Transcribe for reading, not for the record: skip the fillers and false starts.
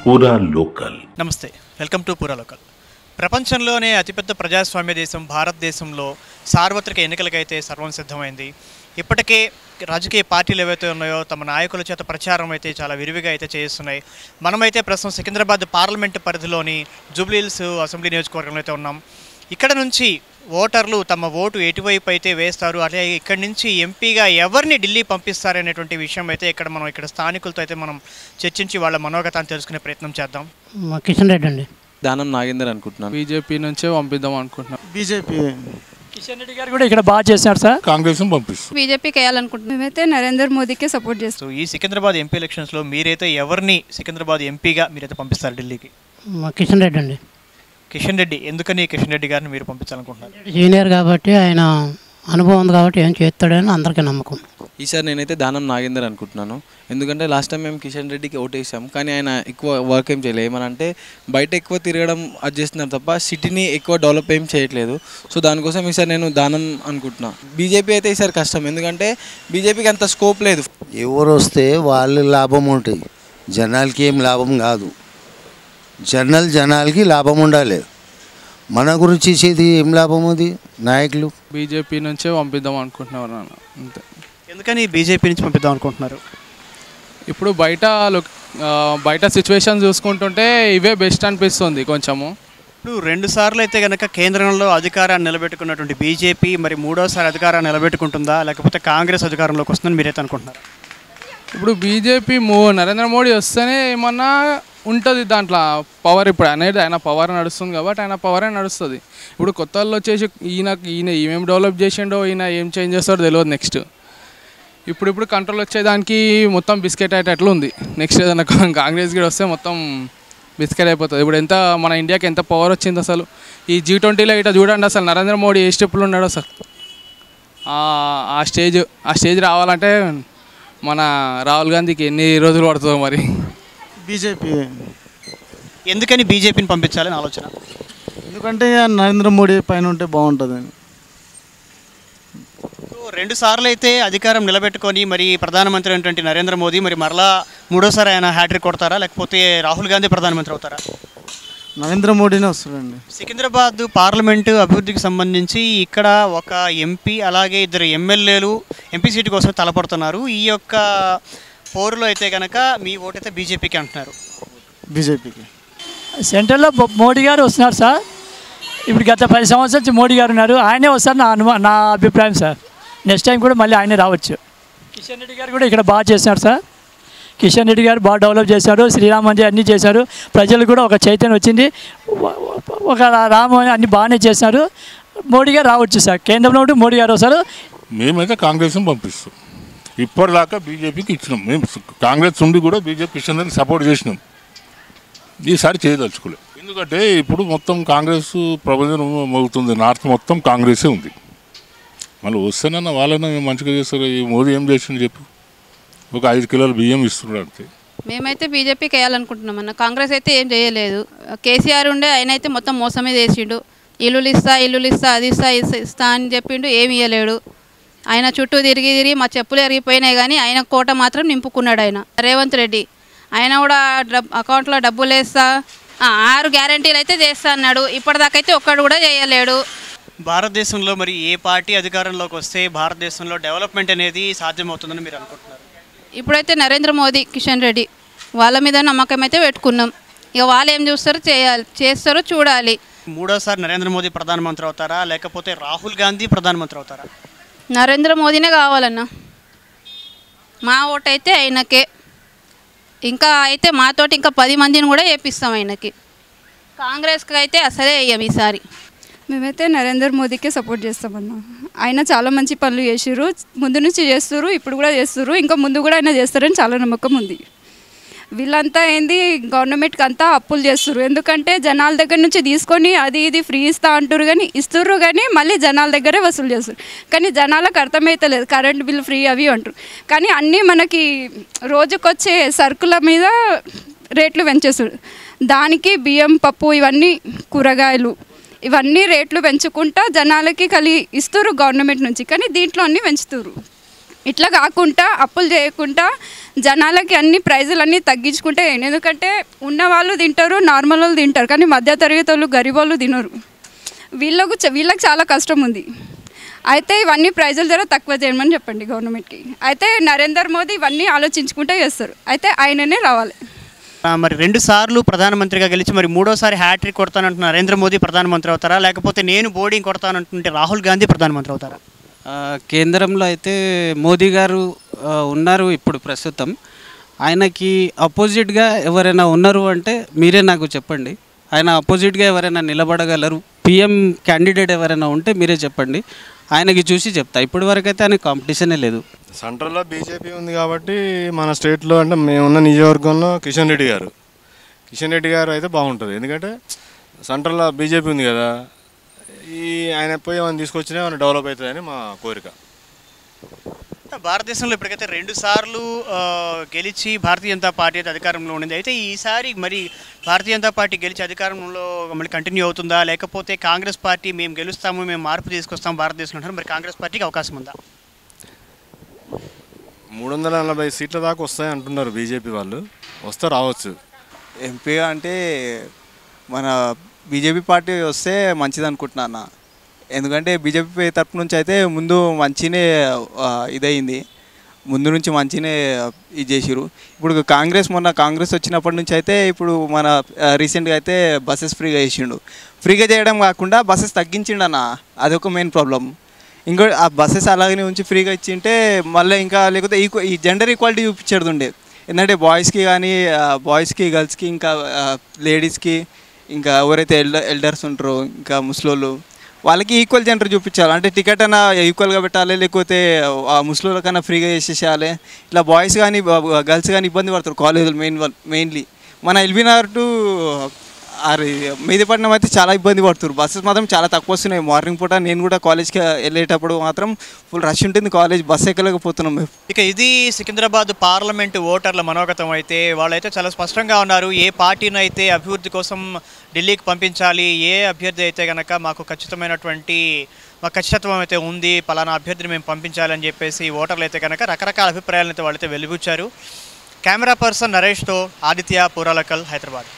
పూరా లోకల్. నమస్తే, welcome to పూరా లోకల్. ప్రపంచంలోనే అతిపెద్ద ప్రజాస్వామ్య దేశం భారతదేశంలో సార్వత్రిక ఎన్నికలకైతే సర్వం సిద్ధమైంది. ఇప్పటికే రాజకీయ పార్టీలు ఏవైతే ఉన్నాయో తమ నాయకుల చేత ప్రచారం అయితే చాలా విరివిగా అయితే చేస్తున్నాయి. మనమైతే ప్రస్తుతం సికింద్రాబాద్ పార్లమెంటు పరిధిలోని జూబ్లీహిల్స్ అసెంబ్లీ నియోజకవర్గంలో అయితే ఉన్నాం. ఇక్కడ నుంచి ఓటర్లు తమ ఓటు ఎటువైపు అయితే వేస్తారు, అలాగే ఇక్కడి నుంచి ఎంపీగా ఎవరిని ఢిల్లీ పంపిస్తారనేటువంటి విషయం అయితే ఇక్కడ స్థానికులతో అయితే మనం చర్చించి వాళ్ళ మనోగతాన్ని తెలుసుకునే ప్రయత్నం చేద్దాం. కిషన్ రెడ్డి అండి. దానం నాగేందర్ అనుకుంటున్నాను. బీజేపీ నుంచే పంపిద్దాం అనుకుంటున్నాం. బీజేపీ కిషన్ రెడ్డి గారు కూడా ఇక్కడ బాగా చేస్తున్నారు సార్. కాంగ్రెస్ పంపిస్తాం. బీజేపీకి వేయాలనుకుంటున్నాం. మేమైతే నరేంద్ర మోదీకే సపోర్ట్ చేస్తాం. సో ఈ సికింద్రాబాద్ ఎంపీ ఎలక్షన్స్లో మీరైతే ఎవరిని సికింద్రాబాద్ ఎంపీగా మీరైతే పంపిస్తారు ఢిల్లీకి? కిషన్ రెడ్డి అండి. కిషన్ రెడ్డి, ఎందుకని కిషన్ రెడ్డి గారిని మీరు పంపించాలనుకుంటున్నారు? సీనియర్ కాబట్టి ఆయన అనుభవం ఉంది కాబట్టి ఏం చేస్తాడని అందరికీ నమ్మకం. ఈసారి నేనైతే దానం నాగేందర్ అనుకుంటున్నాను. ఎందుకంటే లాస్ట్ టైం మేము కిషన్ రెడ్డికి ఓటేసాం, కానీ ఆయన ఎక్కువ వర్క్ ఏం చేయలేదు. ఏమనంటే బయట ఎక్కువ తిరగడం అది చేస్తున్నారు తప్ప సిటీని ఎక్కువ డెవలప్ ఏం చేయట్లేదు. సో దానికోసం ఈసారి నేను దానం అనుకుంటున్నాను. బీజేపీ అయితే ఈసారి కష్టం, ఎందుకంటే బీజేపీకి అంత స్కోప్ లేదు. ఎవరు వస్తే వాళ్ళు లాభం ఉంటుంది, జనాలకి ఏం లాభం కాదు. జనాలకి లాభం ఉండాలి. మన గురించి ఇచ్చేది ఏం లాభం అది? నాయకులు బీజేపీ నుంచే పంపిద్దాం అనుకుంటున్నారు అంతే. ఎందుకని బీజేపీ నుంచి పంపిద్దాం అనుకుంటున్నారు? ఇప్పుడు బయట సిచ్యువేషన్ చూసుకుంటుంటే ఇవే బెస్ట్ అనిపిస్తుంది కొంచెము. ఇప్పుడు 2 సార్లు అయితే కనుక కేంద్రంలో అధికారాన్ని నిలబెట్టుకున్నటువంటి బీజేపీ మరి 3వసారి అధికారాన్ని నిలబెట్టుకుంటుందా, లేకపోతే కాంగ్రెస్ అధికారంలోకి వస్తుందని మీరైతే అనుకుంటున్నారు? ఇప్పుడు బీజేపీ నరేంద్ర మోడీ వస్తేనే ఏమన్నా ఉంటుంది దాంట్లో పవర్. ఇప్పుడు అనేది ఆయన పవర్ నడుస్తుంది కాబట్టి ఆయన పవరే నడుస్తుంది. ఇప్పుడు కొత్త వాళ్ళు వచ్చేసి ఈయన ఏమేమి డెవలప్ చేసిండో, ఈయన ఏం చేంజ్ చేస్తాడో తెలియదు. నెక్స్ట్ ఇప్పుడు కంట్రోల్ వచ్చేదానికి మొత్తం బిస్కెట్ అయ్యేటట్లు ఉంది. నెక్స్ట్ ఏదైనా కాంగ్రెస్ కూడా వస్తే మొత్తం బిస్కెట్ అయిపోతుంది. ఇప్పుడు మన ఇండియాకి ఎంత పవర్ వచ్చింది అసలు. ఈ G20లో ఇట్లా చూడండి, అసలు నరేంద్ర మోడీ ఏ స్టెప్లో ఉన్నాడు అసలు. ఆ స్టేజ్ రావాలంటే మన రాహుల్ గాంధీకి ఎన్ని రోజులు పడుతుందో మరి. బీజేపీ. ఎందుకని బీజేపీని పంపించాలని ఆలోచన? ఎందుకంటే నరేంద్ర మోడీ పైన ఉంటే బాగుంటుంది. 2 సార్లు అయితే అధికారం నిలబెట్టుకొని మరి ప్రధానమంత్రి అయినటువంటి నరేంద్ర మోదీ మరి మరలా 3వసారి ఆయన హ్యాట్రిక్ కొడతారా, లేకపోతే రాహుల్ గాంధీ ప్రధానమంత్రి అవుతారా? నరేంద్ర మోడీనే వస్తాడండి. సికింద్రాబాద్ పార్లమెంటు అభివృద్ధికి సంబంధించి ఇక్కడ ఒక ఎంపీ అలాగే 2 ఎమ్మెల్యేలు ఎంపీ సీటు కోసం తలపడుతున్నారు. ఈ యొక్క పోరులో అయితే కనుక మీ ఓటైతే బీజేపీకి అంటున్నారు. బీజేపీకి. సెంట్రల్లో మోడీ గారు వస్తున్నారు సార్. ఇప్పుడు గత 10 సంవత్సరాల నుంచి మోడీ గారు ఉన్నారు, ఆయనే వస్తారు నా అభిప్రాయం సార్. నెక్స్ట్ టైం కూడా మళ్ళీ ఆయనే రావచ్చు. కిషన్ రెడ్డి గారు కూడా ఇక్కడ బాగా చేస్తున్నారు సార్. కిషన్ రెడ్డి గారు బాగా డెవలప్ చేశారు, శ్రీరామ్ మందిర్ అన్నీ చేశారు. ప్రజలు కూడా ఒక చైతన్యం వచ్చింది, ఒక రామ అన్ని బాగానే చేస్తున్నారు. మోడీ గారు రావచ్చు సార్. కేంద్రంలో ఉంటే మోడీ గారు వస్తారు. మేమైతే కాంగ్రెస్ని పంపిస్తాం. ఇప్పటిదాకా బీజేపీకి ఇచ్చినాం. మేము కాంగ్రెస్ ఉండి కూడా బీజేపీ కిషన్ రెడ్డికి సపోర్ట్ చేసినాం. ఈసారి చేయదలుచుకోలేదు. ఎందుకంటే ఇప్పుడు మొత్తం కాంగ్రెస్ ప్రపంచం మోగుతుంది. నార్త్ మొత్తం కాంగ్రెసే ఉంది. మళ్ళీ వస్తేనన్నా వాళ్ళైనా మేము మంచిగా చేస్తారు. ఈ మోదీ ఏం చేసిండు చెప్పు? ఒక 5 కిలోల బియ్యం ఇస్తున్నాడు అంతే. మేమైతే బీజేపీకి వేయాలనుకుంటున్నాం అన్న. కాంగ్రెస్ అయితే ఏం చేయలేదు. కేసీఆర్ ఉండే ఆయన అయితే మొత్తం మోసమే చేసిండు. ఇల్లులు ఇస్తా అది ఇస్తా అని చెప్పిండు, ఏమి ఇవ్వలేడు. ఆయన చుట్టూ తిరిగి మా చెప్పులు ఎరిగిపోయినాయి, కానీ ఆయన కోట మాత్రం నింపుకున్నాడు. ఆయన రేవంత్ రెడ్డి ఆయన కూడా అకౌంట్లో డబ్బులు వేస్తా 6 గ్యారంటీలు అయితే చేస్తా అన్నాడు. ఇప్పటిదాకా అయితే ఒక్కడు కూడా చేయలేడు. భారతదేశంలో మరి ఏ పార్టీ అధికారంలోకి వస్తే భారతదేశంలో డెవలప్మెంట్ అనేది సాధ్యమవుతుందని మీరు అనుకుంటున్నారు? ఇప్పుడైతే నరేంద్ర మోదీ, కిషన్ రెడ్డి వాళ్ళ మీద నమ్మకం అయితే పెట్టుకున్నాం. ఇక వాళ్ళు ఏం చేస్తారో చూడాలి. 3వసారి నరేంద్ర మోదీ ప్రధానమంత్రి అవుతారా, లేకపోతే రాహుల్ గాంధీ ప్రధానమంత్రి అవుతారా? నరేంద్ర మోదీనే కావాలన్న. మా ఓటు అయితే ఆయనకే. ఇంకా అయితే మాతోటి ఇంకా 10 మందిని కూడా వేపిస్తాం ఆయనకి. కాంగ్రెస్కి అయితే అసలే వేయం ఈసారి. మేమైతే నరేంద్ర మోదీకే సపోర్ట్ చేస్తామన్నా. ఆయన చాలా మంచి పనులు చేసిర్రు, ముందు నుంచి చేస్తున్నారు, ఇప్పుడు కూడా చేస్తున్నారు, ఇంకా ముందు కూడా ఆయన చేస్తారని చాలా నమ్మకం ఉంది. వీళ్ళంతా ఏంది గవర్నమెంట్కి అంతా అప్పులు చేస్తున్నారు. ఎందుకంటే జనాల దగ్గర నుంచి తీసుకొని అది ఇది ఫ్రీ ఇస్తా అంటారు, కానీ ఇస్తుర్రు కానీ మళ్ళీ జనాల దగ్గరే వసూలు చేస్తారు. కానీ జనాలకు అర్థమవుతలేదు, కరెంట్ బిల్ ఫ్రీ అవి అంటారు. కానీ అన్నీ మనకి రోజుకొచ్చే సరుకుల మీద రేట్లు పెంచేస్తారు. దానికి బియ్యం, పప్పు, ఇవన్నీ కూరగాయలు ఇవన్నీ రేట్లు పెంచుకుంటా జనాలకి ఇస్తున్నారు గవర్నమెంట్ నుంచి, కానీ దీంట్లో అన్నీ పెంచుతున్నారు. ఇట్లా కాకుండా అప్పులు చేయకుండా జనాలకి అన్ని ప్రైజులన్నీ తగ్గించుకుంటే ఎందుకంటే ఉన్నవాళ్ళు తింటారు, నార్మల్ వాళ్ళు తింటారు, కానీ మధ్యతరగతి వాళ్ళు గరీబ్ వాళ్ళు తినరు. వీళ్ళకి చాలా కష్టం ఉంది. అయితే ఇవన్నీ ప్రైజుల ధర తక్కువ చేయమని చెప్పండి గవర్నమెంట్కి. అయితే నరేంద్ర మోదీ ఇవన్నీ ఆలోచించుకుంటే చేస్తారు. అయితే ఆయననే రావాలి. మరి 2 సార్లు ప్రధానమంత్రిగా గెలిచి మరి 3వసారి హ్యాట్రిక్ కొడతానంటున్న నరేంద్ర మోదీ ప్రధానమంత్రి అవుతారా, లేకపోతే నేను బోర్డింగ్ కొడతానంటుంటే రాహుల్ గాంధీ ప్రధానమంత్రి అవుతారా? కేంద్రంలో అయితే మోదీ గారు ఉన్నారు ఇప్పుడు ప్రస్తుతం. ఆయనకి అపోజిట్గా ఎవరైనా ఉన్నారు అంటే మీరే నాకు చెప్పండి. ఆయన అపోజిట్గా ఎవరైనా నిలబడగలరు, పిఎం క్యాండిడేట్ ఎవరైనా ఉంటే మీరే చెప్పండి, ఆయనకి చూసి చెప్తా. ఇప్పటి వరకు అయితే ఆయన కాంపిటీషనే లేదు. సెంట్రల్లో బీజేపీ ఉంది కాబట్టి మన స్టేట్లో అంటే మేమున్న నియోజకవర్గంలో కిషన్ రెడ్డి గారు అయితే బాగుంటుంది. ఎందుకంటే సెంట్రల్లో బీజేపీ ఉంది కదా, ఆయన పోయి ఏమైనా తీసుకొచ్చినా ఏమైనా డెవలప్ అవుతుందని మా కోరిక. భారతదేశంలో ఇప్పటికైతే 2 సార్లు గెలిచి భారతీయ జనతా పార్టీ అయితే అధికారంలో ఉండింది. అయితే ఈసారి మరి భారతీయ జనతా పార్టీ గెలిచి అధికారంలో మళ్ళీ కంటిన్యూ అవుతుందా, లేకపోతే కాంగ్రెస్ పార్టీ మేము గెలుస్తాము, మేము మార్పు తీసుకొస్తాము భారతదేశంలో అంటారు, మరి కాంగ్రెస్ పార్టీకి అవకాశం ఉందా? 340 సీట్ల దాకా వస్తాయి అంటున్నారు బీజేపీ వాళ్ళు. వస్తే రావచ్చు. ఎంపీ అంటే మన బీజేపీ పార్టీ వస్తే మంచిది అనుకుంటున్నా అన్న. ఎందుకంటే బీజేపీ తరపు నుంచి అయితే ముందు మంచినే ఇదయింది, ముందు నుంచి మంచినే ఇది చేసిరు. ఇప్పుడు మొన్న కాంగ్రెస్ వచ్చినప్పటి నుంచి అయితే ఇప్పుడు మన రీసెంట్గా అయితే బస్సెస్ ఫ్రీగా చేసిండు. ఫ్రీగా చేయడం కాకుండా బస్సెస్ తగ్గించిండు అన్న, అదొక మెయిన్ ప్రాబ్లం. ఇంకో ఆ బస్సెస్ అలాగనే ఉంచి ఫ్రీగా ఇచ్చింటే మళ్ళీ ఇంకా లేకపోతే ఈ జెండర్ ఈక్వాలిటీ చూపించేది ఉండే. ఎందుకంటే బాయ్స్కి కానీ బాయ్స్కి గర్ల్స్కి ఇంకా లేడీస్కి ఇంకా ఎవరైతే ఎల్డర్స్ ఉంటారో ఇంకా ముసలోళ్ళు వాళ్ళకి ఈక్వల్ జెండర్ చూపించాలి. అంటే టికెట్ అయినా ఈక్వల్గా పెట్టాలి, లేకపోతే ఆ ముసలోళ్ళకన్నా ఫ్రీగా చేసేసేయాలి. ఇలా బాయ్స్ కానీ గర్ల్స్ కానీ ఇబ్బంది పడతారు కాలేజీలు మెయిన్లీ. మన ఎల్బీనగర్ టు మెహదీపట్నం అయితే చాలా ఇబ్బంది పడుతున్నారు. బస్సెస్ మాత్రం చాలా తక్కువ వస్తున్నాయి. మార్నింగ్ పూట నేను కూడా కాలేజ్కి వెళ్ళేటప్పుడు మాత్రం ఫుల్ రష్ ఉంటుంది, కాలేజ్ బస్సు ఎక్కలేకపోతున్నాం. ఇక ఇది సికింద్రాబాద్ పార్లమెంటు ఓటర్ల మనోగతం. అయితే వాళ్ళైతే చాలా స్పష్టంగా ఉన్నారు, ఏ పార్టీని అయితే అభివృద్ధి కోసం ఢిల్లీకి పంపించాలి, ఏ అభ్యర్థి అయితే కనుక మాకు ఖచ్చితత్వం అయితే ఉంది, పలానా అభ్యర్థిని మేము పంపించాలని చెప్పేసి ఓటర్లు అయితే కనుక రకరకాల అభిప్రాయాలను అయితే వాళ్ళైతే వెలిబుచ్చారు. కెమెరా పర్సన్ నరేష్తో ఆదిత్య, పూరాలకల్, హైదరాబాద్.